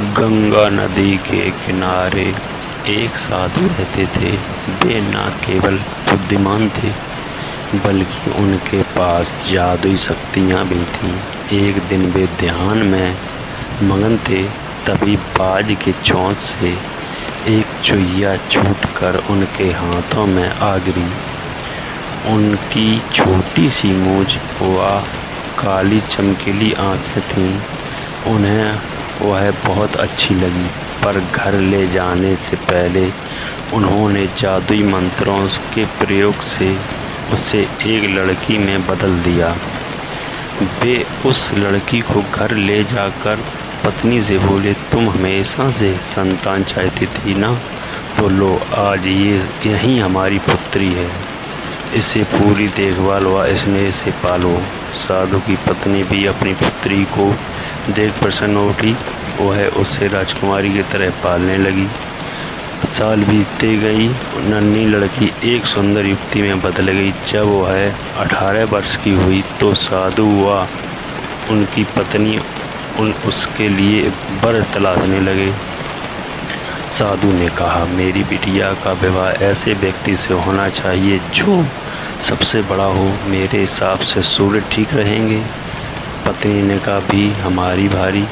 गंगा नदी के किनारे एक साधु रहते थे। वे न केवल बुद्धिमान थे बल्कि उनके पास जादुई शक्तियाँ भी थीं। एक दिन वे ध्यान में मगन थे, तभी बाज के चोंच से एक चुहिया छूटकर उनके हाथों में आ गिरी। उनकी छोटी सी मूंछ व काली चमकीली आँखें थीं। उन्हें वह बहुत अच्छी लगी, पर घर ले जाने से पहले उन्होंने जादुई मंत्रों के प्रयोग से उसे एक लड़की में बदल दिया। वे उस लड़की को घर ले जाकर पत्नी से बोले, तुम हमेशा से संतान चाहती थी ना, तो लो आज यही हमारी पुत्री है। इसे पूरी देखभाल व स्नेह से पालो। साधु की पत्नी भी अपनी पुत्री को देख प्रसन्न उठी। वह उसे राजकुमारी की तरह पालने लगी। साल बीतते गई, नन्ही लड़की एक सुंदर युवती में बदल गई। जब वह 18 वर्ष की हुई तो साधु व उनकी पत्नी उसके लिए वर तलाशने लगे। साधु ने कहा, मेरी बिटिया का विवाह ऐसे व्यक्ति से होना चाहिए जो सबसे बड़ा हो। मेरे हिसाब से सूर्य ठीक रहेंगे। पत्नी ने कहा, भी हमारी भारी।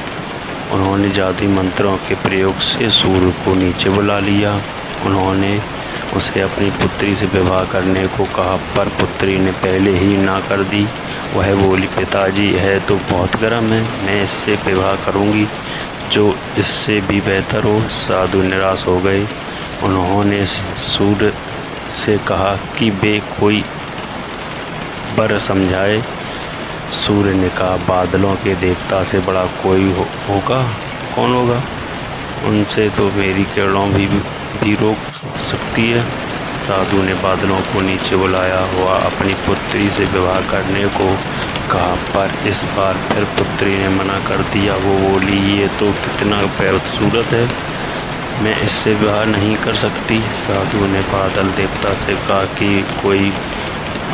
उन्होंने जादुई मंत्रों के प्रयोग से सूर्य को नीचे बुला लिया। उन्होंने उसे अपनी पुत्री से विवाह करने को कहा, पर पुत्री ने पहले ही ना कर दी। वह बोली, पिताजी यह तो बहुत गर्म है, मैं इससे विवाह करूंगी जो इससे भी बेहतर हो। साधु निराश हो गए। उन्होंने सूर्य से कहा कि वे कोई वर समझाए। सूर्य ने कहा, बादलों के देवता से बड़ा कोई होगा, कौन होगा? उनसे तो मेरी किरणों भी रोक सकती है। साधु ने बादलों को नीचे बुलाया हुआ अपनी पुत्री से विवाह करने को कहा, पर इस बार फिर पुत्री ने मना कर दिया। वो बोली, ये तो कितना खूबसूरत है, मैं इससे विवाह नहीं कर सकती। साधु ने बादल देवता से कहा कि कोई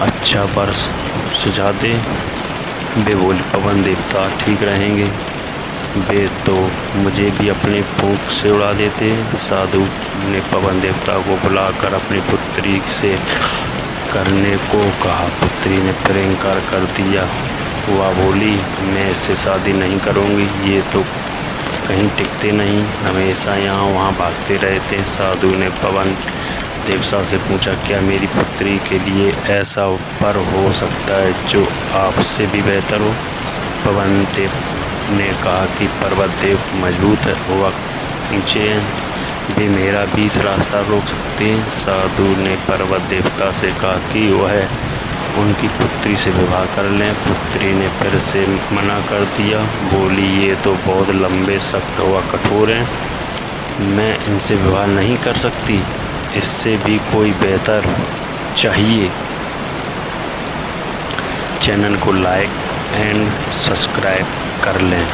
अच्छा वर सुझा दे। वे बोले, पवन देवता ठीक रहेंगे, वे तो मुझे भी अपने फूंक से उड़ा देते। साधु ने पवन देवता को बुलाकर अपनी पुत्री से करने को कहा। पुत्री ने फिर इनकार कर दिया। वह बोली, मैं इससे शादी नहीं करूँगी, ये तो कहीं टिकते नहीं, हमेशा यहाँ वहाँ भागते रहते। साधु ने पवन देवता से पूछा, क्या मेरी पुत्री के लिए ऐसा वर हो सकता है जो आपसे भी बेहतर हो? पवन देव ने कहा कि पर्वत देव मजबूत हुआ नीचे हैं, वे मेरा बीच रास्ता रोक सकते हैं। साधु ने पर्वत देवता से कहा कि वह उनकी पुत्री से विवाह कर लें। पुत्री ने फिर से मना कर दिया। बोली, ये तो बहुत लंबे, सख्त व कठोर हैं, मैं इनसे विवाह नहीं कर सकती, इससे भी कोई बेहतर चाहिए। चैनल को लाइक एंड सब्सक्राइब कर लें।